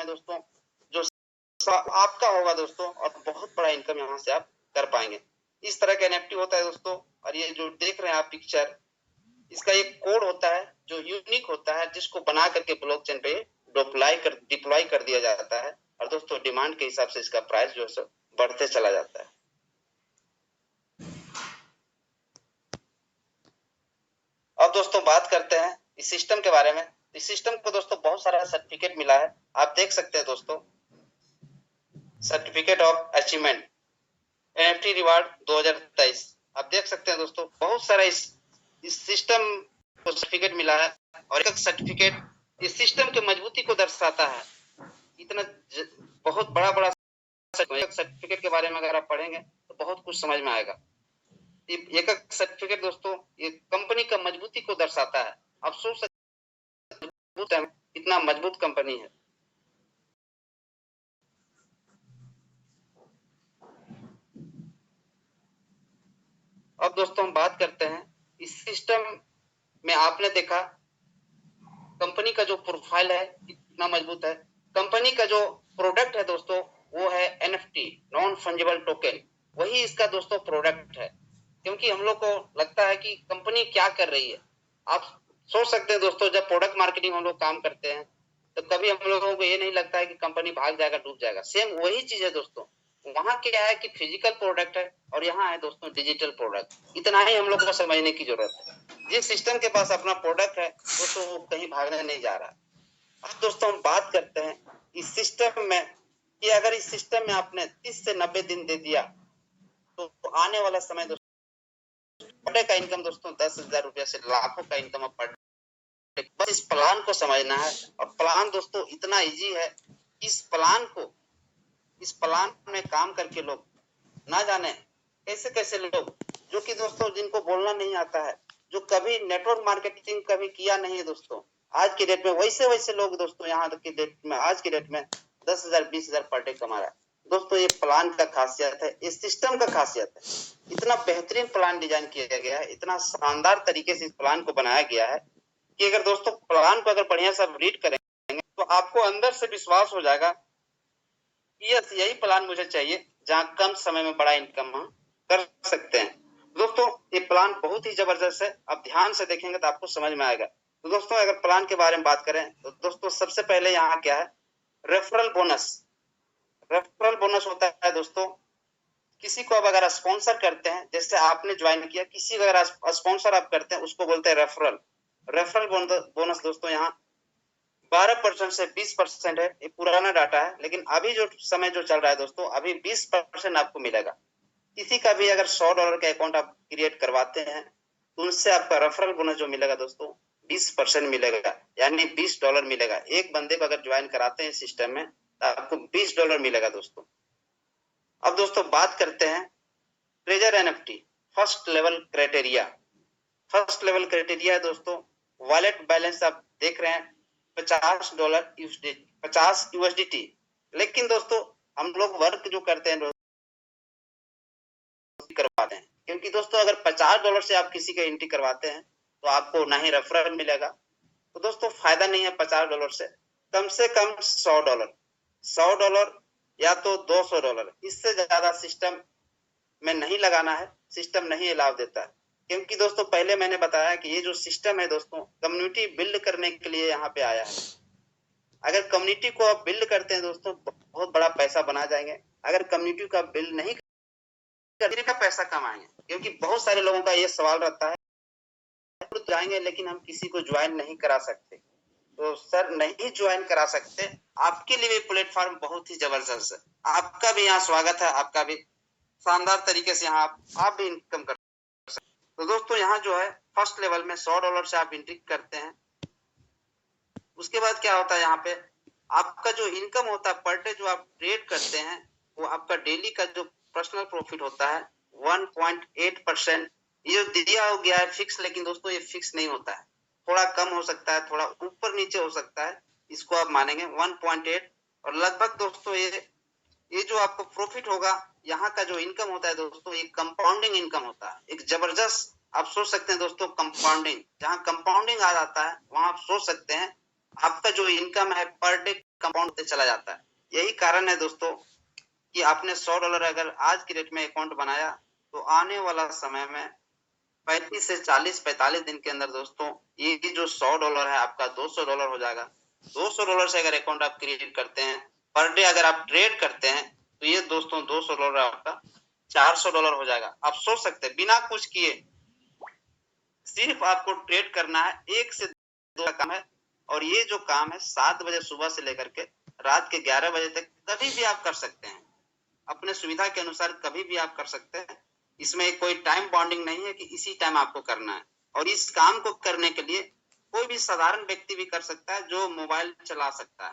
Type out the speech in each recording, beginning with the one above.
दोस्तों, जो आपका होगा दोस्तों, और बहुत बड़ा इनकम यहाँ से आप कर पाएंगे। इस तरह का एनएफटी होता है दोस्तों। और ये जो देख रहे हैं आप पिक्चर, इसका एक कोड होता है जो यूनिक होता है, जिसको बना करके ब्लॉकचेन पे डिप्लॉय कर दिया जाता है। और दोस्तों डिमांड के हिसाब से इसका प्राइस जो है बढ़ते चला जाता है। अब दोस्तों बात करते हैं इस सिस्टम के बारे में। इस सिस्टम को दोस्तों बहुत सारा सर्टिफिकेट मिला है, आप देख सकते हैं दोस्तों। Certificate of achievement NFT reward 2023, आप देख सकते हैं दोस्तों, बहुत सारा इस सिस्टम को सर्टिफिकेट मिला है। और एक सर्टिफिकेट इस सिस्टम की मजबूती को दर्शाता है। इतना बहुत बड़ा सर्टिफिकेट के बारे में अगर आप पढ़ेंगे तो बहुत कुछ समझ में आएगा। एक सर्टिफिकेट दोस्तों ये कंपनी का मजबूती को दर्शाता है। आप सोच सकते हैं कितना मजबूत कंपनी है। अब दोस्तों हम बात करते हैं इस सिस्टम में, आपने देखा कंपनी का जो प्रोफाइल है कितना मजबूत है। कंपनी का जो प्रोडक्ट है दोस्तों वो है एनएफटी, नॉन फंजिबल टोकन, वही इसका दोस्तों प्रोडक्ट है। क्योंकि हम लोग को लगता है कि कंपनी क्या कर रही है। आप सोच सकते हैं दोस्तों, जब प्रोडक्ट मार्केटिंग हम लोग काम करते हैं तो कभी हम लोगों को ये नहीं लगता है कि कंपनी भाग जाएगा, डूब जाएगा। सेम वही चीज है दोस्तों। वहां क्या है कि फिजिकल प्रोडक्ट है और यहाँ है दोस्तों डिजिटल प्रोडक्ट। इतना ही हम लोग को समझने की जरूरत है। जिस सिस्टम के पास अपना प्रोडक्ट है दोस्तों वो कहीं भागने नहीं जा रहा। अब दोस्तों हम बात करते हैं इस सिस्टम में कि अगर इस सिस्टम में आपने 30 से 90 दिन दे दिया तो आने वाला समय दोस्तों पर डे का इनकम दोस्तों 10,000 रुपया से लाखों का इनकम पर डे। बस इस प्लान को समझना है। और प्लान दोस्तों इतना इजी है, इस प्लान में काम करके लोग ना जाने कैसे कैसे लोग, जो कि दोस्तों जिनको बोलना नहीं आता है, जो कभी नेटवर्क मार्केटिंग कभी किया नहीं है दोस्तों, आज की डेट में वैसे लोग दोस्तों यहाँ की डेट में, आज की डेट में 10,000 20,000 पर डे कमा रहा है। दोस्तों ये प्लान का खासियत है, इस सिस्टम का खासियत है। इतना बेहतरीन प्लान डिजाइन किया गया है, इतना शानदार तरीके से इस प्लान को बनाया गया है कि अगर दोस्तों प्लान को अगर बढ़िया से रीड करेंगे तो आपको अंदर से विश्वास हो जाएगा कि यही प्लान मुझे चाहिए, जहां कम समय में बड़ा इनकम हम कर सकते हैं। दोस्तों ये प्लान बहुत ही जबरदस्त है, आप ध्यान से देखेंगे तो आपको समझ में आएगा। तो दोस्तों अगर प्लान के बारे में बात करें तो दोस्तों सबसे पहले यहाँ क्या है, रेफरल बोनस। रेफरल बोनस होता है दोस्तों, किसी को अब अगर स्पॉन्सर करते हैं, जैसे आपने ज्वाइन किया, किसी को अगर स्पॉन्सर आप करते हैं उसको बोलते हैं रेफरल। रेफरल बोनस दोस्तों यहाँ 12% से 20% है। ये पुराना डाटा है, लेकिन अभी जो समय जो चल रहा है दोस्तों, अभी 20% आपको मिलेगा। किसी का भी अगर $100 का अकाउंट आप क्रिएट करवाते हैं तो उनसे आपका रेफरल बोनस जो मिलेगा दोस्तों 20% मिलेगा, यानी $20 मिलेगा। एक बंदे को अगर ज्वाइन कराते हैं सिस्टम में तो आपको $20 मिलेगा दोस्तों। अब दोस्तों बात करते हैं treasure NFT first level criteria. First level criteria है दोस्तों, वॉलेट बैलेंस आप देख रहे हैं $50 USDT। लेकिन दोस्तों हम लोग वर्क जो करते हैं करवाते हैं, क्योंकि दोस्तों अगर $50 से आप किसी का एंट्री करवाते हैं तो आपको ना ही रेफरल मिलेगा। तो दोस्तों फायदा नहीं है $50 से कम $100 या तो $200, इससे ज्यादा सिस्टम में नहीं लगाना है। सिस्टम नहीं अलाउ देता है, क्योंकि दोस्तों पहले मैंने बताया कि ये जो सिस्टम है दोस्तों कम्युनिटी बिल्ड करने के लिए यहाँ पे आया है। अगर कम्युनिटी को आप बिल्ड करते हैं दोस्तों बहुत बड़ा पैसा बना जाएंगे। अगर कम्युनिटी का बिल्ड नहीं करने का पैसा कमाएंगे, क्योंकि बहुत सारे लोगों का ये सवाल रहता है जाएंगे लेकिन हम किसी को ज्वाइन नहीं करा सकते। तो सर नहीं ज्वाइन करा सकते, आपके लिए प्लेटफॉर्म बहुत ही जबरदस्त है। आपका भी यहाँ स्वागत है, आपका भी शानदार तरीके से यहाँ आप भी इनकम कर सकते। तो दोस्तों यहाँ जो है फर्स्ट लेवल में $100 से आप एंट्री करते हैं। उसके बाद क्या होता है, यहाँ पे आपका जो इनकम होता है पर डे जो आप ट्रेड करते हैं वो आपका डेली का जो पर्सनल प्रॉफिट होता है 1.8%। ये दिया हो गया है फिक्स, लेकिन दोस्तों ये फिक्स नहीं होता है, थोड़ा कम हो सकता है, थोड़ा ऊपर नीचे हो सकता है। इसको आप मानेंगे 1.8। और लगभग दोस्तों ये जो आपको प्रॉफिट होगा, यहाँ का जो इनकम होता है दोस्तों एक कंपाउंडिंग इनकम होता है, एक जबरदस्त। आप सोच सकते हैं दोस्तों कंपाउंडिंग, जहाँ कंपाउंडिंग आ जाता है वहां आप सोच सकते हैं आपका जो इनकम है पर डे कंपाउंड होते चला जाता है। यही कारण है दोस्तों कि आपने $100 अगर आज की डेट में अकाउंट बनाया तो आने वाला समय में 35 से 40-45 दिन के अंदर दोस्तों ये जो $100 है आपका $200 हो जाएगा। $200 से अगर अकाउंट आप क्रिएट करते हैं, पर डे अगर आप ट्रेड करते हैं तो ये दोस्तों $200 आपका $400 हो जाएगा। आप सोच सकते हैं बिना कुछ किए सिर्फ आपको ट्रेड करना है, 1 से 2 का काम है और ये जो काम है 7 बजे सुबह से लेकर के रात के 11 बजे तक कभी भी आप कर सकते हैं। अपने सुविधा के अनुसार कभी भी आप कर सकते हैं। इसमें कोई टाइम बाउंडिंग नहीं है कि इसी टाइम आपको करना है। और इस काम को करने के लिए कोई भी साधारण व्यक्ति भी कर सकता है जो मोबाइल चला सकता है,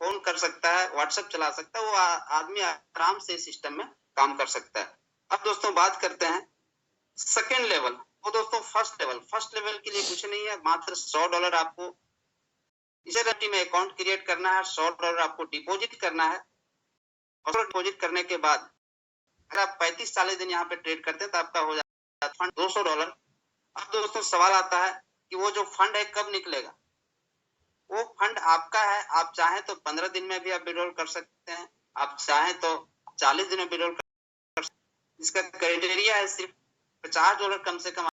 फोन कर सकता है, व्हाट्सएप चला सकता है, वो आदमी आराम से सिस्टम में काम कर सकता है। अब दोस्तों बात करते हैं सेकेंड लेवल। वो दोस्तों फर्स्ट लेवल के लिए कुछ नहीं है, मात्र $100 आपको इस में अकाउंट क्रिएट करना है, $100 आपको डिपॉजिट करना है और डिपॉजिट करने के बाद अगर आप 35-40 दिन यहाँ पे ट्रेड करते हैं तो आपका हो जाता है फंड $200। अब दोस्तों सवाल आता है कि वो जो फंड है कब निकलेगा। वो फंड आपका है, आप चाहें तो 15 दिन में भी आप विड्रॉल कर सकते हैं, आप चाहें तो 40 दिन में विड्रॉल कर सकते हैं। इसका क्राइटेरिया है सिर्फ $50 कम से कम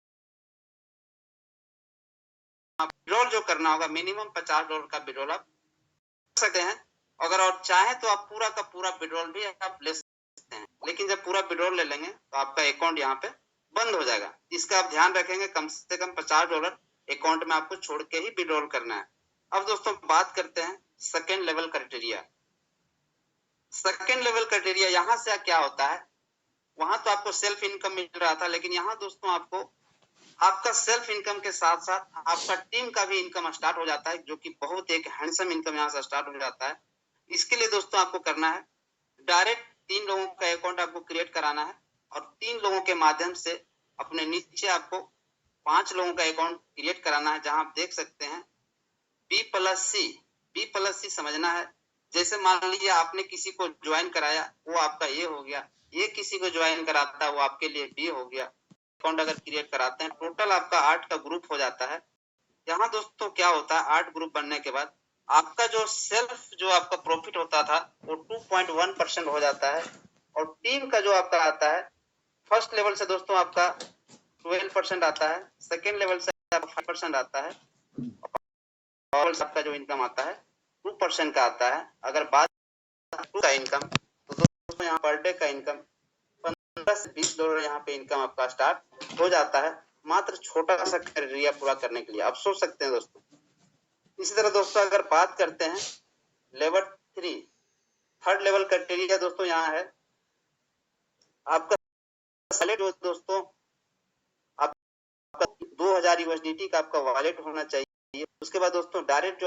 विड्रॉल जो करना होगा, मिनिमम $50 का विड्रॉल आप कर सकते हैं। अगर और चाहे तो आप पूरा का पूरा विड्रॉल भी आप ले सकते हैं, लेकिन जब पूरा विड्रॉल ले लेंगे तो आपका अकाउंट यहाँ पे बंद हो जाएगा। इसका आप ध्यान रखेंगे, कम से कम $50 अकाउंट में आपको छोड़ के ही विड्रॉल करना है। अब दोस्तों बात करते हैं second level criteria. Second level criteria यहाँ से क्या होता है, वहां तो आपको सेल्फ इनकम मिल रहा था, लेकिन यहाँ दोस्तों आपको आपका सेल्फ इनकम के साथ साथ आपका टीम का भी इनकम स्टार्ट हो जाता है, जो कि बहुत एक हैंडसम इनकम यहाँ से स्टार्ट हो जाता है। इसके लिए दोस्तों आपको करना है डायरेक्ट 3 लोगों का अकाउंट आपको क्रिएट कराना है और 3 लोगों के माध्यम से अपने नीचे आपको 5 लोगों का अकाउंट क्रिएट कराना है, जहां आप देख सकते हैं B+C समझना है। जैसे मान लीजिए आपने किसी को ज्वाइन कराया, वो आपका ये हो गया, ये किसी को ज्वाइन कराता है वो आपके लिए B हो गया। अकाउंट अगर क्रिएट कराते हैं टोटल आपका 8 का ग्रुप हो जाता है। यहाँ दोस्तों क्या होता है, 8 ग्रुप बनने के बाद आपका जो सेल्फ जो आपका प्रॉफिट होता था वो 2.1% हो जाता है और टीम का जो आपका आता है फर्स्ट लेवल से दोस्तों आपका 12% आता है, सेकेंड लेवल से 5% आता है और आपका जो इनकम आता है 2% का आता है। अगर बात का इनकम तो दोस्तों यहाँ पर डे का इनकम $15 से $20 यहाँ पे इनकम आपका स्टार्ट हो जाता है, मात्र छोटा सा क्राइटेरिया पूरा करने के लिए। आप सोच सकते हैं दोस्तों। इसी तरह दोस्तों अगर बात करते हैं लेवल 3 थर्ड लेवल क्राइटेरिया दोस्तों यहाँ है आपका वॉलेट जो दोस्तों आपका 2000 USDT का आपका वॉलेट होना चाहिए। उसके बाद दोस्तों डायरेक्ट जो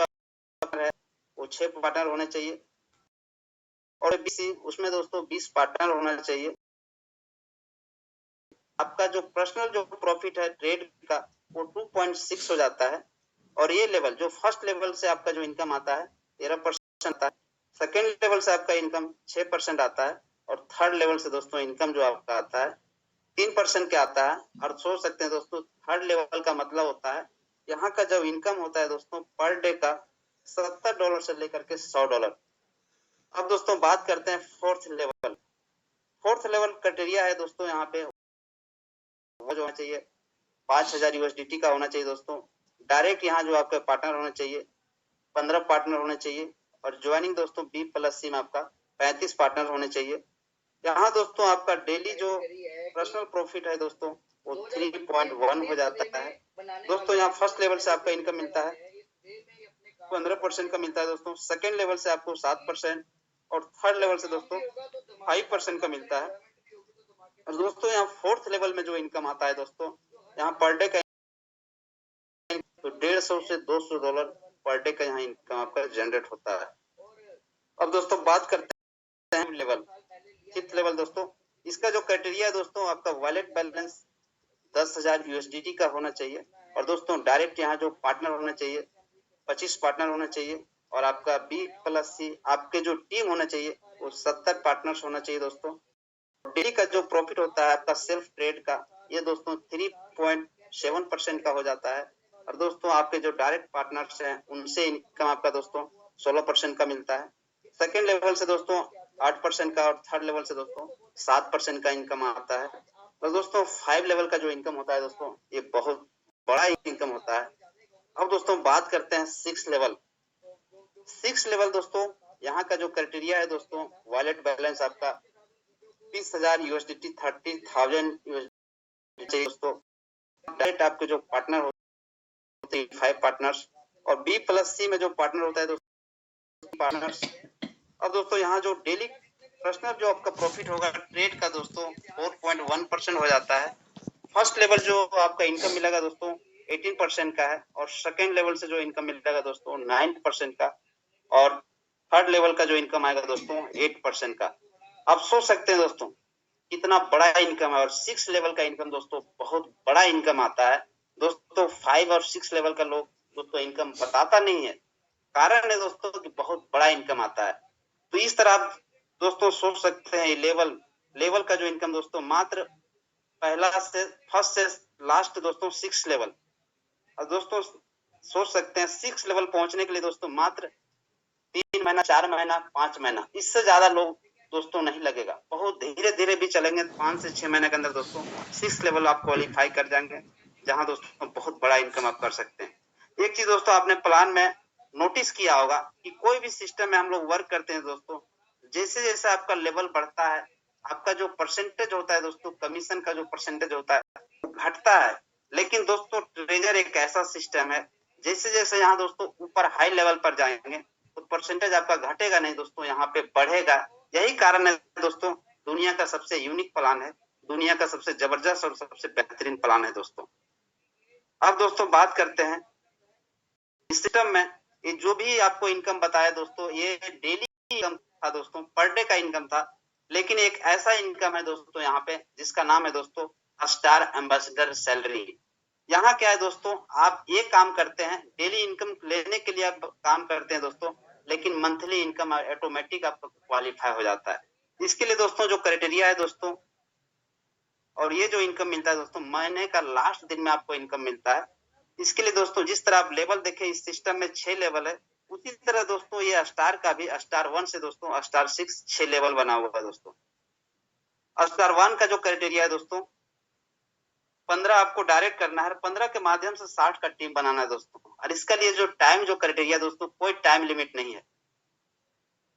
है वो 6 पार्टनर होने चाहिए और उसमें दोस्तों 20 पार्टनर होना चाहिए। आपका जो पर्सनल जो प्रॉफिट है ट्रेड का वो 2.6 हो जाता है और ये लेवल जो फर्स्ट लेवल से आपका जो इनकम आता है 13% आता है, सेकेंड लेवल से आपका इनकम 6% आता है और थर्ड लेवल से दोस्तों इनकम जो आपका आता है 3% के आता है। और सोच सकते हैं दोस्तों थर्ड लेवल का मतलब होता है यहाँ का जो इनकम होता है दोस्तों पर डे का $70 से लेकर के $100। अब दोस्तों बात करते हैं फोर्थ लेवल क्राइटेरिया है दोस्तों यहाँ पे वो जो होना चाहिए 5000 USDT का होना चाहिए दोस्तों। डायरेक्ट यहाँ जो आपका पार्टनर होना चाहिए 15 पार्टनर होने चाहिए और ज्वाइनिंग दोस्तों B+C में आपका 35 पार्टनर होने चाहिए। यहाँ दोस्तों आपका डेली जो पर्सनल प्रॉफिट है दोस्तों वो 3.1 हो जाता है। दोस्तों यहाँ फर्स्ट लेवल से आपका इनकम मिलता है 15% का मिलता है दोस्तों, सेकेंड लेवल से आपको 7% और थर्ड लेवल से दोस्तों 5% का मिलता है। और दोस्तों यहाँ फोर्थ लेवल में जो इनकम आता है दोस्तों यहाँ पर डे का तो $150 से $200 पर डे का यहाँ इनकम आपका जनरेट होता है। अब दोस्तों बात करते हैं लेवल फिफ्थ लेवल दोस्तों। इसका जो क्राइटेरिया है दोस्तों आपका वॉलेट बैलेंस 10,000 USDT का होना चाहिए और दोस्तों डायरेक्ट यहाँ जो पार्टनर होना चाहिए 25 पार्टनर होना चाहिए और आपका B+C आपके जो टीम होना चाहिए वो 70 पार्टनर्स होना चाहिए दोस्तों। डेली का जो प्रॉफिट होता है आपका सेल्फ ट्रेड का ये दोस्तों 3.7% का हो जाता है और दोस्तों आपके जो डायरेक्ट पार्टनर्स हैं उनसे इनकम आपका दोस्तों 16% का मिलता है। सेकेंड लेवल से दोस्तों 8% का और थर्ड लेवल से दोस्तों 7% का इनकम आता है। तो दोस्तों 5 लेवल का जो इनकम होता है दोस्तों ये बहुत बड़ा इनकम होता है। अब दोस्तों बात करते हैं 6 लेवल। 6 लेवल दोस्तों यहाँ का जो क्राइटेरिया है दोस्तों, वॉलेट बैलेंस आपका 20,000 USDT 30,000 USDT चाहिए दोस्तों। डायरेक्ट आपके जो पार्टनर होते हैं 5 पार्टनर्स, और B+C में जो पार्टनर होता है दोस्तों पार्टनर्स। अब दोस्तों यहाँ जो डेली पर्सनल जो आपका प्रॉफिट होगा ट्रेड का दोस्तों 4.1% हो जाता है। फर्स्ट लेवल जो आपका इनकम मिलेगा दोस्तों 18% का है, और सेकेंड लेवल से जो इनकम मिलेगा दोस्तों 9% का, और थर्ड लेवल का जो इनकम आएगा दोस्तों 8% का। आप सोच सकते हैं दोस्तों कितना बड़ा इनकम है, और 6 लेवल का इनकम दोस्तों बहुत बड़ा इनकम आता है दोस्तों। 5 और 6 लेवल का लोग दोस्तों इनकम बताता नहीं है, कारण है दोस्तों कि बहुत बड़ा इनकम आता है। तो इस तरह आप दोस्तों सोच सकते हैं लेवल का जो इनकम दोस्तों मात्र पहला से फर्स्ट से लास्ट दोस्तों 6 लेवल, और दोस्तों सोच सकते हैं 6 लेवल पहुंचने के लिए दोस्तों मात्र 3 महीना 4 महीना 5 महीना, इससे ज्यादा लोग दोस्तों नहीं लगेगा। बहुत धीरे धीरे भी चलेंगे 5 से 6 महीने के अंदर दोस्तों 6 लेवल आप क्वालिफाई कर जाएंगे, जहां दोस्तों बहुत बड़ा इनकम आप कर सकते हैं। एक चीज दोस्तों आपने प्लान में नोटिस किया होगा कि कोई भी सिस्टम में हम लोग वर्क करते हैं दोस्तों, जैसे जैसे आपका लेवल बढ़ता है आपका जो परसेंटेज होता है दोस्तों, कमीशन का जो परसेंटेज होता है वो घटता है। लेकिन दोस्तों ट्रेजर एक ऐसा सिस्टम है, जैसे जैसे यहाँ दोस्तों ऊपर हाई लेवल पर जाएंगे तो परसेंटेज आपका घटेगा नहीं दोस्तों, यहाँ पे बढ़ेगा। यही कारण है दोस्तों दुनिया का सबसे यूनिक प्लान है, दुनिया का सबसे जबरदस्त और सबसे बेहतरीन प्लान है दोस्तों। अब दोस्तों बात करते हैं इस सिस्टम में ये जो भी आपको इनकम बताया दोस्तों, ये डेली इनकम था दोस्तों, पर डे का इनकम था। लेकिन एक ऐसा इनकम है दोस्तों यहाँ पे जिसका नाम है दोस्तों स्टार एम्बेसडर सैलरी। यहाँ क्या है दोस्तों, आप ये काम करते हैं डेली इनकम लेने के लिए आप काम करते हैं दोस्तों, लेकिन मंथली इनकम ऑटोमेटिक आपका क्वालिफाई हो जाता है। इसके लिए दोस्तों जो क्राइटेरिया है दोस्तों, और ये जो इनकम मिलता है दोस्तों महीने का लास्ट दिन में आपको इनकम मिलता है। इसके लिए दोस्तों जिस तरह आप लेवल देखें इस सिस्टम में 6 लेवल है, उसी तरह दोस्तों ये स्टार का भी स्टार 1 से दोस्तों स्टार 6 6 लेवल बना हुआ है दोस्तों। स्टार 1 का जो क्राइटेरिया है दोस्तों 15 आपको डायरेक्ट करना है, 15 के माध्यम से 60 का टीम बनाना है दोस्तों। और इसका लिए जो टाइम जो क्राइटेरिया दोस्तों कोई टाइम लिमिट नहीं है,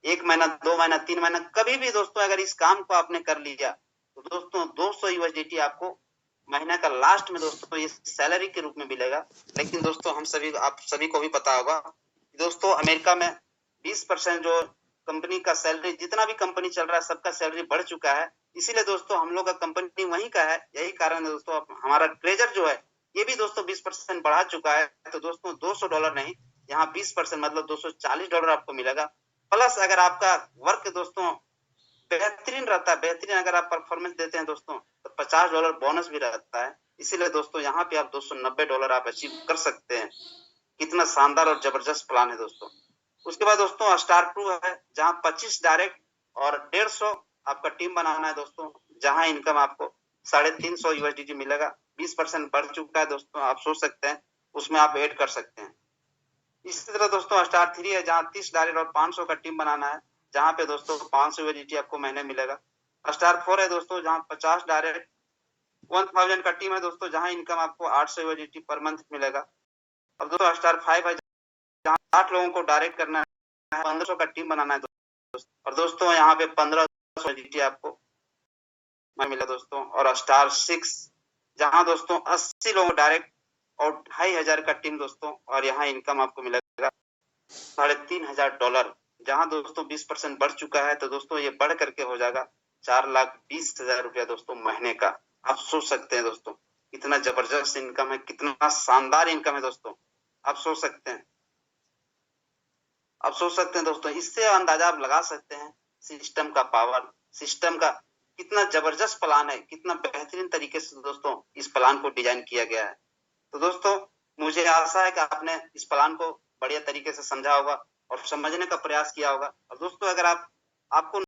1 महीना 2 महीना 3 महीना कभी भी दोस्तों अगर इस काम को आपने कर लिया तो दोस्तों 200 USDT आपको महीना का लास्ट में दोस्तों ये सैलरी के रूप में मिलेगा। लेकिन दोस्तों आप सभी को भी पता होगा दोस्तों अमेरिका में 20% जो कंपनी का सैलरी, जितना भी कंपनी चल रहा है सबका सैलरी बढ़ चुका है, इसीलिए दोस्तों हम लोग का कंपनी वहीं का है। यही कारण है दोस्तों हमारा ट्रेजर जो है ये भी दोस्तों 20% बढ़ा चुका है। तो दोस्तों $200 नहीं, यहाँ 20% मतलब $240 आपको मिलेगा। प्लस अगर आपका वर्क दोस्तों बेहतरीन रहता है, बेहतरीन अगर आप परफॉर्मेंस देते हैं दोस्तों तो $50 बोनस भी रहता है। इसीलिए दोस्तों यहाँ पे आप $290 आप अचीव कर सकते हैं। कितना शानदार और जबरदस्त प्लान है दोस्तों। उसके बाद दोस्तों स्टार 2 है, जहाँ 25 डायरेक्ट और 150 आपका टीम बनाना है दोस्तों, जहाँ इनकम आपको 350 USDT मिलेगा। 20% बढ़ चुका है दोस्तों, आप सोच सकते हैं उसमें आप ऐड कर सकते हैं। इसी तरह दोस्तों स्टार 3 है, जहाँ 30 डायरेक्ट और 500 का टीम बनाना है, जहाँ पे दोस्तों 500 USDT आपको महीने मिलेगा। स्टार 4 है दोस्तों, जहाँ 50 डायरेक्ट 1000 का टीम है दोस्तों, जहाँ इनकम आपको 800 USDT पर मंथ मिलेगा। अब दोस्तों स्टार 5 है, जहाँ 8 लोगों को डायरेक्ट करना है, 1500 का टीम बनाना है दोस्तों, और दोस्तों यहाँ पे 1500 USDT आपको मिला दोस्तों। और स्टार 6 जहाँ दोस्तों 80 लोग डायरेक्ट और 2500 का टीम दोस्तों, और यहाँ इनकम आपको मिलेगा $3500, जहाँ दोस्तों 20% बढ़ चुका है। तो दोस्तों ये बढ़ करके हो जाएगा 4,20,000 रुपया दोस्तों महीने का। आप सोच सकते हैं दोस्तों कितना जबरदस्त इनकम है, कितना शानदार इनकम है दोस्तों। आप सोच सकते हैं दोस्तों, इससे अंदाजा आप लगा सकते हैं सिस्टम का पावर, सिस्टम का कितना जबरदस्त प्लान है, कितना बेहतरीन तरीके से दोस्तों इस प्लान को डिजाइन किया गया है। तो दोस्तों मुझे आशा है कि आपने इस प्लान को बढ़िया तरीके से समझा होगा और समझने का प्रयास किया होगा। और दोस्तों अगर आपको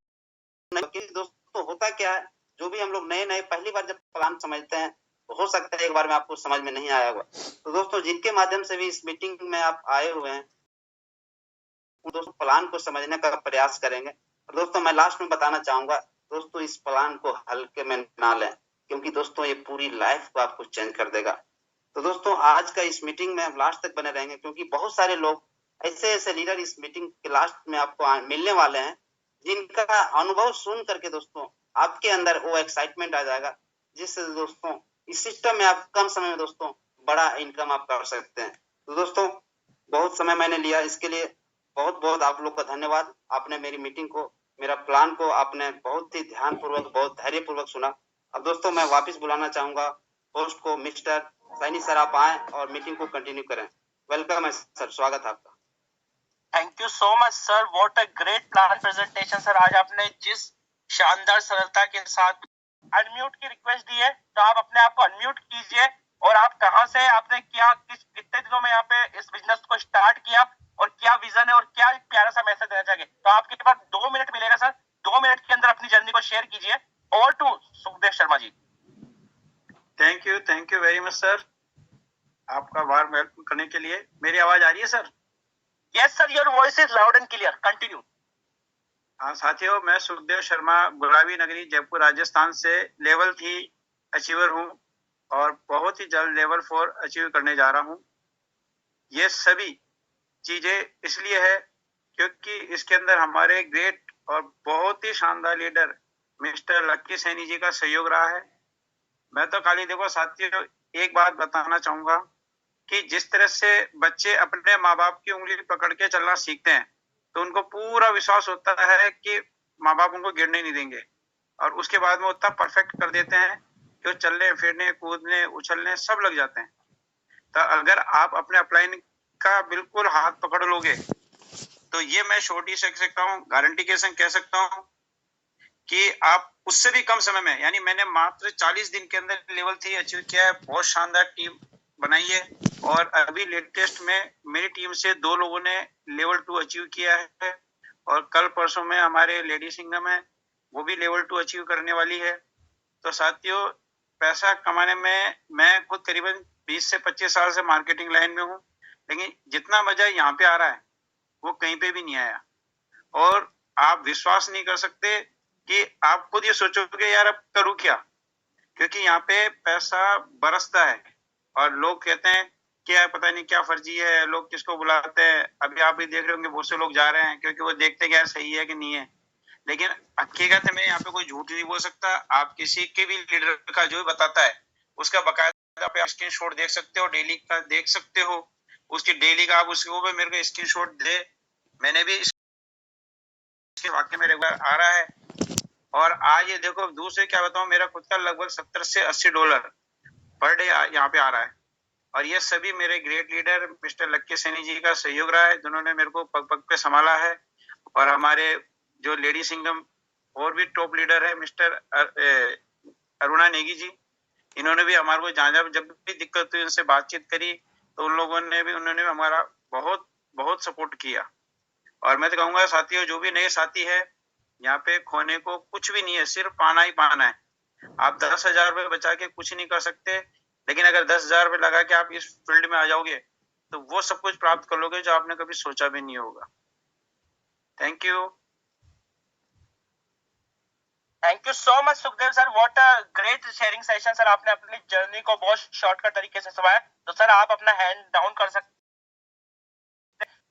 दोस्तों होता क्या है, जो भी हम लोग नए पहली बार जब प्लान समझते हैं तो हो सकता है एक बार में आपको समझ में नहीं आया होगा। तो दोस्तों जिनके माध्यम से भी इस मीटिंग में आप आए हुए हैं उन दोस्तों प्लान को समझने का प्रयास करेंगे। और दोस्तों मैं लास्ट में बताना चाहूंगा दोस्तों, इस प्लान को हल्के में ना लें, क्योंकि दोस्तों ये पूरी लाइफ को आपको चेंज कर देगा। तो दोस्तों आज का इस मीटिंग में हम लास्ट तक बने रहेंगे, क्योंकि बहुत सारे लोग ऐसे लीडर इस मीटिंग के लास्ट में आपको मिलने वाले हैं, जिनका अनुभव सुन करके दोस्तों आपके अंदर वो एक्साइटमेंट आ जाएगा, जिससे दोस्तों इस सिस्टम में आप कम समय में दोस्तों बड़ा इनकम आप कर सकते हैं। तो दोस्तों बहुत समय मैंने लिया, इसके लिए बहुत बहुत आप लोग का धन्यवाद। आपने मेरी मीटिंग को, मेरा प्लान को आपने बहुत ही ध्यानपूर्वक, बहुत धैर्यपूर्वक सुना। अब दोस्तों मैं वापस बुलाना चाहूंगा होस्ट को, मिस्टर सैनी सर आप आए और मीटिंग को कंटिन्यू करें। वेलकम है सर, स्वागत है आपका। Thank you so much sir, what a great plan presentation sir. आज आपने जिस शानदार सरलता के साथ अनम्यूट की रिक्वेस्ट दी है, तो आप अपने आप को अनम्यूट कीजिए और आप कहां से, आपने क्या कितने दिनों में यहाँ पे इस बिजनेस को स्टार्ट किया और क्या विजन है और क्या प्यारा सा मैसेज देना चाहिए। तो आपके पास 2 मिनट मिलेगा सर, 2 मिनट के अंदर अपनी जर्नी को शेयर कीजिए। Over to Sukhdev Sharma ji. Thank you very much sir, आपका वार्म वेलकम करने के लिए। मेरी आवाज आ रही है sir? Yes sir, your voice is loud and clear, continue. हाँ साथियों, मैं सुखदेव शर्मा गुलाबी नगरी जयपुर राजस्थान से लेवल 3 अचीवर हूँ और बहुत ही जल्द लेवल 4 अचीव करने जा रहा हूँ। ये सभी चीजें इसलिए है क्योंकि इसके अंदर हमारे ग्रेट और बहुत ही शानदार लीडर मिस्टर लक्की सैनी जी का सहयोग रहा है। मैं तो खाली देखो साथियों एक बात बताना चाहूंगा कि जिस तरह से बच्चे अपने माँ बाप की उंगली पकड़ के चलना सीखते हैं, तो उनको पूरा विश्वास होता है कि माँ बाप उनको गिरने नहीं देंगे, और उसके बाद में उतना परफेक्ट कर देते हैं कि वो चलने फिरने कूदने उछलने सब लग जाते हैं। तो अगर आप अपने अपलाइन का बिल्कुल हाथ पकड़ लोगे, तो ये मैं छोटी से सकता हूँ, गारंटी के संग कह सकता हूँ कि आप उससे भी कम समय में, यानी मैंने मात्र 40 दिन के अंदर लेवल 3 अचीव किया है। बहुत शानदार टीम बनाई है और अभी लेटेस्ट में मेरी टीम से 2 लोगों ने लेवल 2 अचीव किया है और कल परसों में हमारे लेडी सिंगम है, वो भी लेवल 2 अचीव करने वाली है। तो साथियों पैसा कमाने में मैं खुद करीबन 20 से 25 साल से मार्केटिंग लाइन में हूँ, लेकिन जितना मजा यहाँ पे आ रहा है वो कहीं पे भी नहीं आया। और आप विश्वास नहीं कर सकते कि आप खुद ये सोचोगे यार अब करूं क्या, क्योंकि यहाँ पे पैसा बरसता है और लोग कहते हैं कि यार पता नहीं क्या फर्जी है, लोग किसको बुलाते हैं। अभी आप भी देख रहे होंगे बहुत से लोग जा रहे हैं क्योंकि वो देखते हैं यार सही है कि नहीं है, लेकिन हकीकत में यहाँ पे कोई झूठ नहीं बोल सकता। आप किसी के भी लीडर का जो बताता है उसका बकायदा पे आप स्क्रीनशॉट देख सकते हो, डेली का देख सकते हो, उसकी डेली का आप उसके ऊपर मेरे को स्क्रीनशॉट दे, मैंने भी इसके वाक्य में रेगुलर आ रहा है। और आज ये देखो दूसरे क्या बताऊं, मेरा खुद का लगभग 70 से 80 डॉलर पर डे यहाँ पे आ रहा है। और ये सभी मेरे ग्रेट लीडर मिस्टर लक्की सैनी जी का सहयोग रहा है, जिन्होंने मेरे को पग पग पे संभाला है। और हमारे जो लेडी सिंगम और भी टॉप लीडर है मिस्टर अरुणा नेगी जी, इन्होंने भी हमारे को जहाँ जब भी दिक्कत हुई उनसे बातचीत करी, तो उन्होंने भी हमारा बहुत बहुत सपोर्ट किया। और मैं तो कहूंगा साथियों, जो भी नए साथी है यहाँ पे खोने को कुछ भी नहीं है, सिर्फ पाना ही पाना है। आप 10,000 रुपए बचा के कुछ नहीं कर सकते, लेकिन अगर 10,000 रुपए लगा के आप इस फील्ड में आ जाओगे तो वो सब कुछ प्राप्त कर लोगे जो आपने कभी सोचा भी नहीं होगा। Thank you. Thank you so much Sukhdev sir, what a great sharing session sir. आपने अपनी जर्नी को बहुत शॉर्टकट तरीके से समझाया। तो सर आप अपना हैंड डाउन कर सकते।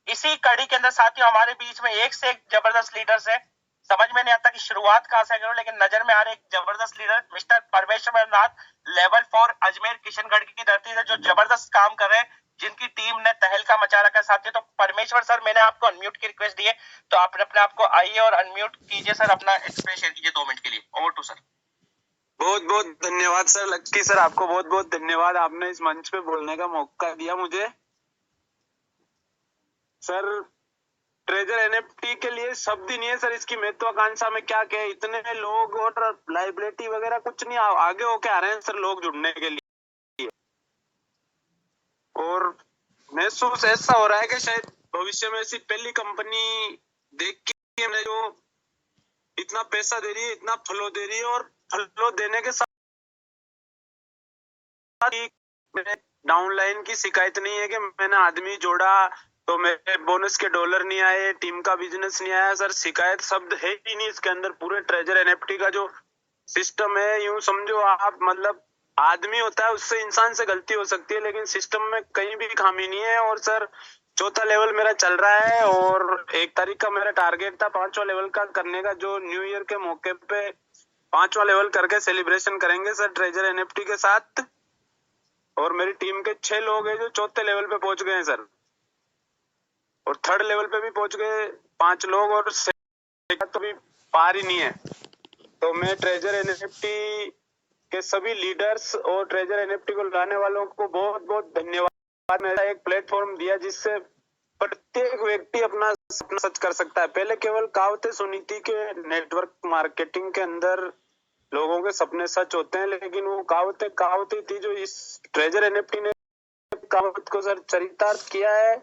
इसी कड़ी के अंदर साथियों हमारे बीच में एक से एक जबरदस्त लीडर्स है। समझ में नहीं आता कि शुरुआत कहां से करूं, लेकिन नजर में आ रहे एक जबरदस्त लीडर मिस्टर परमेश्वर नाथ, लेवल 4 अजमेर किशनगढ़ की धरती से, जो जबरदस्त काम कर रहे हैं, जिनकी टीम ने तहलका मचा रखा है साथियों। तो परमेश्वर सर, मैंने आपको अनम्यूट की रिक्वेस्ट दी है, तो आप अपने आप को आइए और अनम्यूट कीजिए सर, अपना एक्सपीरियंस शेयर कीजिए 2 मिनट के लिए। Over to sir. बहुत बहुत धन्यवाद सर लक्की सर, आपको बहुत बहुत धन्यवाद, आपने इस मंच पे बोलने का मौका दिया मुझे। सर ट्रेजर एनएफटी के लिए शब्द ही नहीं है सर, इसकी महत्वाकांक्षा में क्या कहे। इतने लोग और लाइबिलिटी वगैरह कुछ नहीं, आगे होके आ रहे हैं सर लोग जुड़ने के लिए। और महसूस ऐसा हो रहा है कि शायद भविष्य में ऐसी पहली कंपनी देख के हमने जो इतना पैसा दे रही है, इतना फ्लो दे रही है, और फ्लो देने के साथ डाउनलाइन की शिकायत नहीं है कि मैंने आदमी जोड़ा, तो मेरे बोनस के डॉलर नहीं आए, टीम का बिजनेस नहीं आया सर। शिकायत शब्द है ही नहीं इसके अंदर। पूरे ट्रेजर एनएफटी का जो सिस्टम है, यूं समझो आप, मतलब आदमी होता है उससे इंसान से गलती हो सकती है, लेकिन सिस्टम में कहीं भी खामी नहीं है। और सर चौथा लेवल मेरा चल रहा है और 1 तारीख का मेरा टारगेट था 5वां लेवल का करने का, जो न्यू ईयर के मौके पे 5वां लेवल करके सेलिब्रेशन करेंगे सर ट्रेजर एनएफटी के साथ। और मेरी टीम के 6 लोग हैं जो चौथे लेवल पे पहुंच गए हैं सर, और 3rd लेवल पे भी पहुंच गए 5 लोग, और तो भी पार ही नहीं है। तो मैं ट्रेजर एनएफटी के सभी लीडर्स और ट्रेजर एनएफटी को लाने वालों को बहुत बहुत धन्यवाद। मेरा एक प्लेटफॉर्म दिया जिससे प्रत्येक व्यक्ति अपना सपना सच कर सकता है। पहले केवल कहावतें सुनी थी कि नेटवर्क मार्केटिंग के अंदर लोगों के सपने सच होते हैं, लेकिन वो कहावतें थी। जो इस ट्रेजर एनएफटी ने कहावत को सर चरितार्थ किया है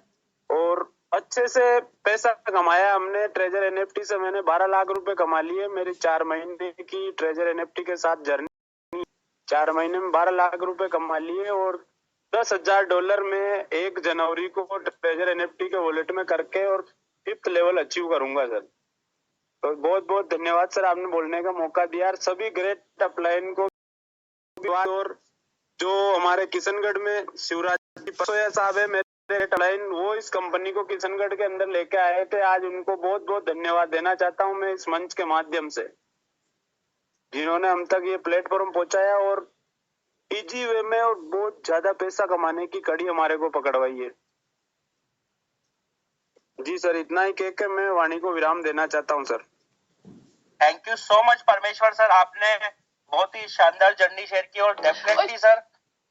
और अच्छे से पैसा कमाया हमने। ट्रेजर एनएफटी से मैंने 12 लाख रुपए कमा लिए। मेरी 4 महीने की ट्रेजर एनएफटी के साथ जर्नी, 4 महीने में 12 लाख रुपए कमा लिए, और $10,000 में 1 जनवरी को ट्रेजर एनएफटी के वॉलेट में करके और 5th लेवल अचीव करूंगा सर। तो बहुत बहुत धन्यवाद सर, आपने बोलने का मौका दिया। सभी ग्रेट अपलाइन को, और जो हमारे किशनगढ़ में शिवराज पसोया साहब है मेरे अपलाइन, वो इस कंपनी को किशनगढ़ के अंदर लेके आए थे। आज उनको बहुत बहुत धन्यवाद देना चाहता हूं मैं इस मंच के माध्यम से, जिन्होंने हम तक ये प्लेटफॉर्म पहुंचाया और इजी वे में और बहुत ज्यादा पैसा कमाने की कड़ी हमारे को पकड़वाई है। जी सर, इतना ही कह के मैं वाणी को विराम देना चाहता हूं sir. Thank you so much परमेश्वर सर, आपने बहुत ही शानदार जर्नी शेयर की। और डेफिनेटली सर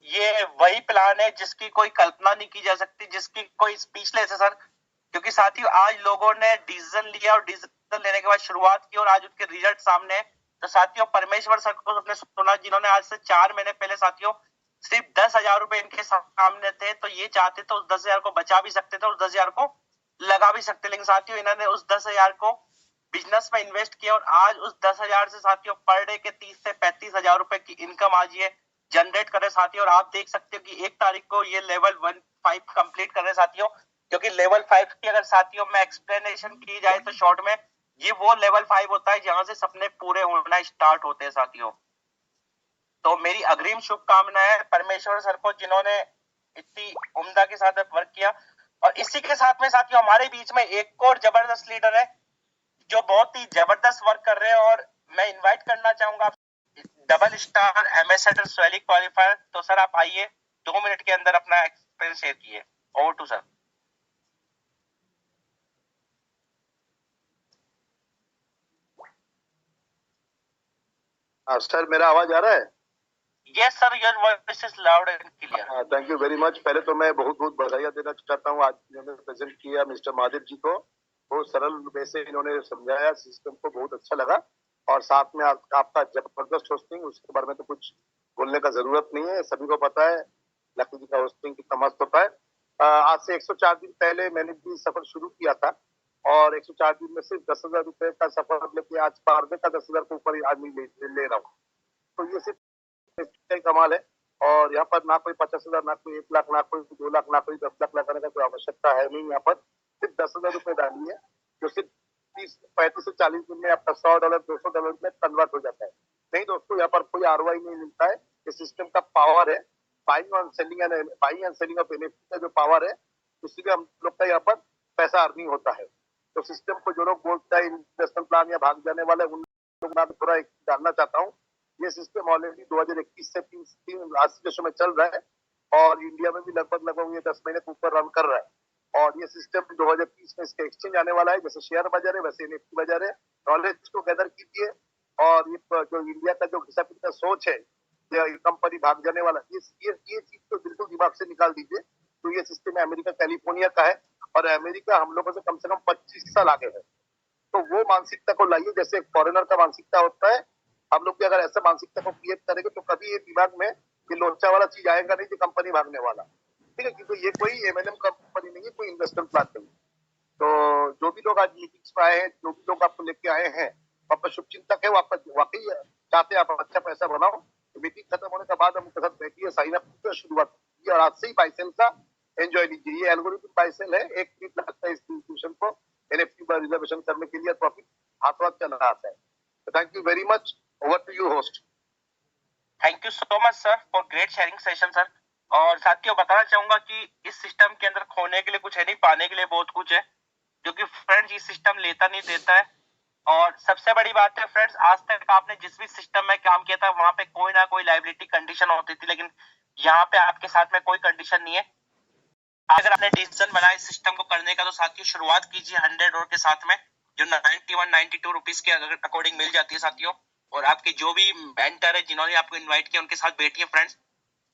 ये वही प्लान है जिसकी कोई कल्पना नहीं की जा सकती, जिसकी कोई स्पीचलेस है सर। क्योंकि साथियों आज लोगों ने डिसीजन लिया और डिसीजन लेने के बाद शुरुआत की और आज उनके रिजल्ट सामने है। तो साथियों परमेश्वर सर को सबने सुना, जिन्होंने आज से 4 महीने पहले साथियों सिर्फ 10,000 रुपए इनके सामने थे, तो ये चाहते तो उस 10,000 को बचा भी सकते थे, उस 10,000 को लगा भी सकते। लेकिन साथियों इन्होंने उस 10,000 को बिजनेस में इन्वेस्ट किया और आज उस 10,000 से साथियों पर डे के 30 से 35,000 रुपए की इनकम आज ये जनरेट कर रहे साथियों। और आप देख सकते हो कि 1 तारीख को ये लेवल 1-5 कंप्लीट कर रहे साथियों। क्योंकि लेवल 5 की अगर साथियों में एक्सप्लेनेशन की जाए तो शॉर्ट में ये वो लेवल 5 होता है जहां से सपने पूरे होना स्टार्ट होते हैं साथियों। तो मेरी अग्रिम शुभकामनाएं परमेश्वर सर को, जिन्होंने इतनी उम्दा के साथ वर्क किया। और इसी के साथ में साथियों हमारे बीच में एक और जबरदस्त लीडर है जो बहुत ही जबरदस्त वर्क कर रहे हैं, और मैं इनवाइट करना चाहूंगा डबल स्टार एम्बेसडर स्वैली क्वालिफायर। तो सर आप आइए, 2 मिनट के अंदर अपना एक्सपीरियंस शेयर कीजिए। Over to sir. सर मेरा आवाज आ रहा है? Yes sir, your voice is loud and clear. Thank you very much. पहले तो मैं बहुत बहुत बधाई देना चाहता हूँ आज इन्होंने प्रेजेंट किया मिस्टर महादेव जी को। बहुत सरल वे से इन्होंने समझाया, सिस्टम को बहुत अच्छा लगा। और साथ में आपका जबरदस्त होस्टिंग, उसके बारे में तो कुछ बोलने का जरूरत नहीं है, सभी को पता है लकी जी का होस्टिंग कितना मस्त होता है। आज से 104 दिन पहले मैंने भी सफर शुरू किया था और 104 दिन में सिर्फ 10,000 रुपए का सफर लेके आज पार में का 10,000 के ऊपर आदमी ले रहा हूँ। तो ये सिर्फ कमाल है। और यहाँ पर ना कोई 50,000, ना कोई 1 लाख, ना कोई 2 लाख, ना कोई 10 लाख लगाने का कोई आवश्यकता है नहीं। यहाँ पर सिर्फ 10,000 रुपए डाली है, जो सिर्फ 35 से 40 दिन में आपका $100 $200 में कन्वर्ट हो जाता है। नहीं दोस्तों, यहाँ पर कोई आरओआई नहीं मिलता है। इस सिस्टम का पावर है buying and selling of NFT का जो पावर है, उससे हम लोग का यहाँ पर पैसा अर्निंग होता है। तो सिस्टम को जो लोग बोलते हैं इन्वेस्टमेंट प्लान या भाग जाने वाले, उन लोग मैं थोड़ा जानना चाहता हूँ। ये सिस्टम ऑलरेडी 2021 से 3 देशों में चल रहा है और इंडिया में भी लगभग ये 10 महीने के ऊपर रन कर रहा है। और ये सिस्टम 2030 में इसका एक्सचेंज आने वाला है। जैसे शेयर बाजार है वैसे एनएफटी बाजार है। नॉलेज को गैदर कीजिए और ये जो इंडिया का जो हिसाब किताब सोच है, कंपनी भाग जाने वाला, ये चीज तो बिल्कुल दिमाग से निकाल दीजिए। तो ये सिस्टम अमेरिका कैलिफोर्निया का है और अमेरिका हम लोगों से कम 25 साल आगे है। तो वो मानसिकता को लाइए, जैसे फॉरेनर का मानसिकता होता है। हम लोग भी अगर ऐसा मानसिकता को क्रिएट करेंगे तो कभी ये दिमाग में ये लोचा वाला चीज आएगा नहीं कि कंपनी भागने वाला, ठीक है। क्योंकि ये कोई एमएलएम कंपनी नहीं है, कोई इन्वेस्टमेंट प्लान नहीं। तो जो भी लोग आज मीटिंग्स में आए हैं, जो भी लोग आपको लेके आए हैं, आपका शुभ चिंतक है, वो आपका वाकई चाहते हैं आप अच्छा पैसा बनाओ। तो मीटिंग खत्म होने के बाद हम उनके साथ बैठिए, साइन अप कीजिए, शुरुआत कीजिए और आज से ही बाइसेल का एंजॉय लीजिए। ये एल्गोरिथम बाय सेल है, एक क्लिक लगता है इंस्टीट्यूशन को एनएफटी पर रिजर्वेशन करने के लिए, प्रॉफिट हाथों हाथ चला आता है। Thank you very much, over to you host. Thank you so much sir for great sharing session sir. और साथियों बताना चाहूंगा कि इस सिस्टम के अंदर खोने के लिए कुछ है नहीं, पाने के लिए बहुत कुछ है, क्योंकि फ्रेंड्स ये सिस्टम लेता नहीं देता है। और सबसे बड़ी बात है फ्रेंड्स, आज तक आपने जिस भी सिस्टम में काम किया था वहां पे कोई ना कोई लायबिलिटी कंडीशन होती थी, लेकिन यहाँ पे आपके साथ में कोई कंडीशन नहीं है। अगर आपने डिसीजन बनाया इस सिस्टम को करने का तो साथियों शुरुआत कीजिए 100 के साथ में, जो 91-92 रुपीज के अकॉर्डिंग मिल जाती है साथियों। और आपके जो भी मेंटर है जिन्होंने आपको इन्वाइट किया उनके साथ बैठिए फ्रेंड्स,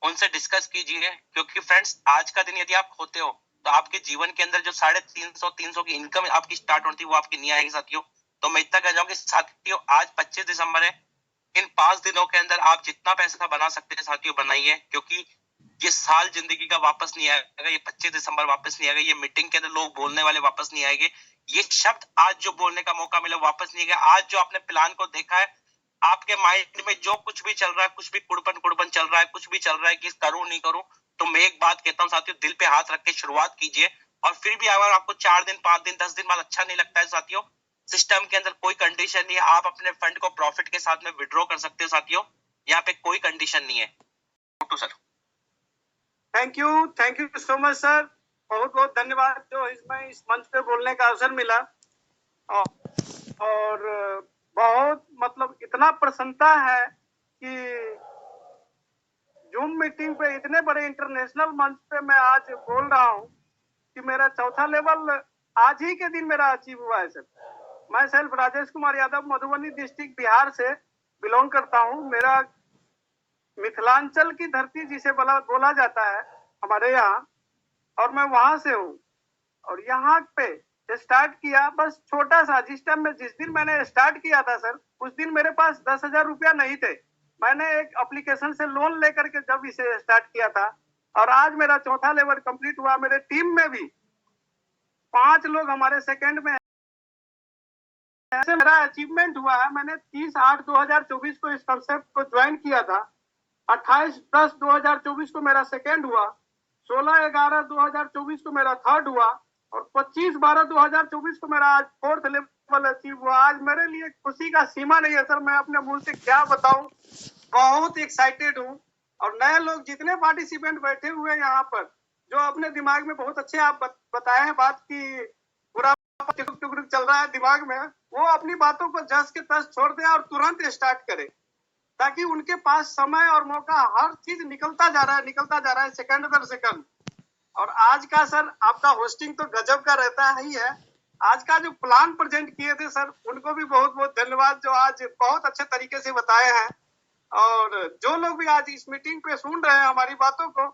उनसे डिस्कस कीजिए, क्योंकि फ्रेंड्स आज का दिन यदि आप खोते हो तो आपके जीवन के अंदर जो 350 की इनकम आपकी स्टार्ट होती है वो आपकी नहीं आएगी साथियों। तो मैं इतना कह जाऊँ कि साथियों आज 25 दिसंबर है, इन 5 दिनों के अंदर आप जितना पैसा बना सकते हैं साथियों बनाइए, क्योंकि ये साल जिंदगी का वापस नहीं आएगा, ये 25 दिसंबर वापस नहीं आएगा, ये मीटिंग के अंदर लोग बोलने वाले वापस नहीं आएंगे, ये शब्द आज जो बोलने का मौका मिला वापस नहीं आएगा। आज जो आपने प्लान को देखा है, आपके माइंड में जो कुछ भी चल रहा है, कुछ भी कुड़पन चल रहा है, कुछ भी चल रहा है कि करूं नहीं करूं, तो मैं एक बात कहता हूं साथियों, दिल पे हाथ रख के शुरुआत कीजिए। और फिर भी अगर आपको 4 दिन 5 दिन 10 दिन बाद अच्छा नहीं लगता है साथियों, सिस्टम के अंदर कोई कंडीशन नहीं है, आप अपने फंड को प्रॉफिट के साथ में विड्रॉ कर सकते हो साथियों, यहाँ पे कोई कंडीशन नहीं है। Sir thank you so much sir, बहुत बहुत धन्यवाद जो इसमें इस मंच पे बोलने का अवसर मिला। और बहुत मतलब इतना प्रसन्नता है कि जूम मीटिंग पे इतने बड़े इंटरनेशनल मंच पे मैं आज बोल रहा हूँ कि मेरा चौथा लेवल आज ही के दिन मेरा अचीव हुआ है सर। मैं सेल्फ राजेश कुमार यादव मधुबनी डिस्ट्रिक्ट बिहार से बिलोंग करता हूँ। मेरा मिथिलांचल की धरती जिसे बोला जाता है हमारे यहाँ, और मैं वहां से हूँ। और यहाँ पे स्टार्ट किया बस छोटा सा, जिस टाइम में जिस दिन मैंने स्टार्ट किया था सर, उस दिन मेरे पास 10,000 रुपया नहीं थे। मैंने एक एप्लीकेशन से लोन लेकर के जब इसे स्टार्ट किया था, और आज मेरा चौथा लेवल कंप्लीट हुआ। मेरे टीम में भी 5 लोग हमारे सेकंड में ऐसे मेरा अचीवमेंट हुआ है। मैंने 30/8/2024 को इस कंसेप्ट को ज्वाइन किया था, 28/10/2024 को मेरा सेकंड हुआ, 16/11/2024 को मेरा थर्ड हुआ, और 25/12/2024 को मेरा आज 4th लेवल अचीव हुआ। आज मेरे लिए खुशी का सीमा नहीं है सर, मैं अपने मुंह से क्या बताऊं, बहुत एक्साइटेड हूं। और नए लोग जितने पार्टिसिपेंट बैठे हुए हैं यहाँ पर, जो अपने दिमाग में बहुत अच्छे आप बताए हैं बात की पूरा टुक चल रहा है दिमाग में, वो अपनी बातों को जस के तस छोड़ दे और तुरंत स्टार्ट करे, ताकि उनके पास समय और मौका हर चीज निकलता जा रहा है सेकंड दर सेकंड। और आज का सर आपका होस्टिंग तो गजब का रहता ही है। आज का जो प्लान प्रेजेंट किए थे सर, उनको भी बहुत बहुत धन्यवाद, जो आज बहुत अच्छे तरीके से बताए हैं। और जो लोग भी आज इस मीटिंग पे सुन रहे हैं हमारी बातों को,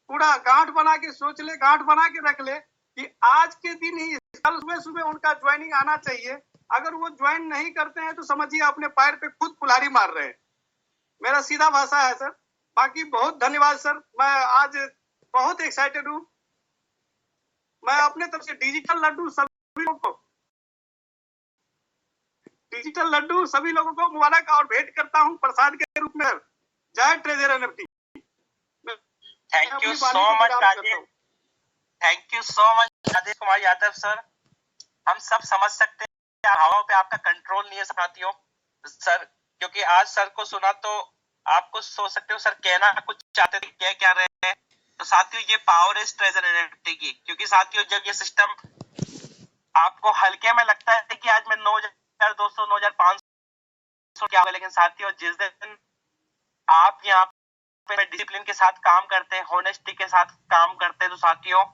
पूरा गांठ बना के सोच ले, गांठ बना के रख ले कि आज के दिन ही कल सुबह सुबह उनका ज्वाइनिंग आना चाहिए। अगर वो ज्वाइन नहीं करते हैं तो समझिए अपने पैर पे खुद कुल्हाड़ी मार रहे हैं। मेरा सीधा भाषा है सर। बाकी बहुत धन्यवाद सर, मैं आज बहुत एक्साइटेड हूँ। मैं अपने तरफ से डिजिटल लड्डू सभी लोगों को मुबारक और भेंट करता हूँ प्रसाद के रूप में। जय treasure NFT. Thank you so much Rajesh, thank you so much Rajesh Kumar Yadav sir. हम सब समझ सकते हैं हवाओं पे आपका कंट्रोल नहीं है साथियों सर, क्योंकि आज सर को सुना तो आपको सोच सकते हो सर कहना कुछ चाहते थे, क्या क्या रहे हैं। तो साथियों ये पावर इज ट्रेजर एनएफटी की, क्योंकि साथियों जब ये सिस्टम आपको हल्के में लगता है कि आज मैं 9,200 9,500 क्या होगा, लेकिन साथियों जिस दिन आप यहाँ पे डिसिप्लिन के साथ काम करते हैं, होनेस्टी के साथ काम करते हैं, तो साथियों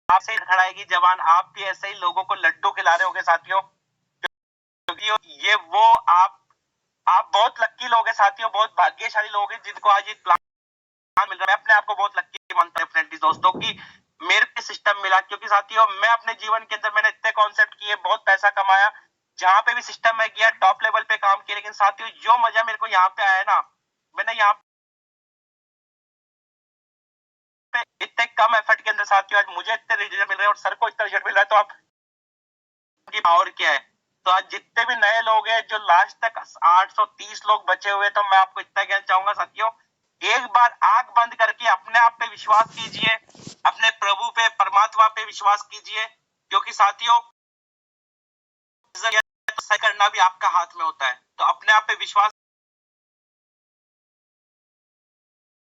आपसे खड़ाएगी जवान, आप भी ऐसे ही लोगों को लड्डू खिला रहे होंगे साथियों, क्योंकि ये वो आप बहुत लक्की लोग हैं साथियों, बहुत भाग्यशाली लोग हैं जिनको आज ये प्लान मिल रहा है। मैं अपने आप को बहुत लक्की मानता हूं फ्रेंड्स दोस्तों की मेरे पे सिस्टम मिला, क्योंकि साथियों मैं अपने जीवन के अंदर मैंने इतने कॉन्सेप्ट किए, बहुत पैसा कमाया, जहां पे भी सिस्टम में गया टॉप लेवल पे काम किया, लेकिन साथियों जो मजा मेरे को यहाँ पे आया ना, मैंने यहाँ पे इतने कम एफर्ट के अंदर साथियों आज मुझे इतने रिजल्ट मिल रहे हैं और सर को इतना रिजल्ट मिल रहा है, तो आपकी पावर क्या है। तो आज जितने भी नए लोग हैं जो लास्ट तक 830 लोग बचे हुए, तो मैं आपको इतना कहना चाहूंगा साथियों एक बार आंख बंद करके अपने आप पे विश्वास कीजिए, अपने प्रभु पे, परमात्मा पे विश्वास कीजिए, क्योंकि साथियों करना भी आपका हाथ में होता है। तो अपने आप पे विश्वास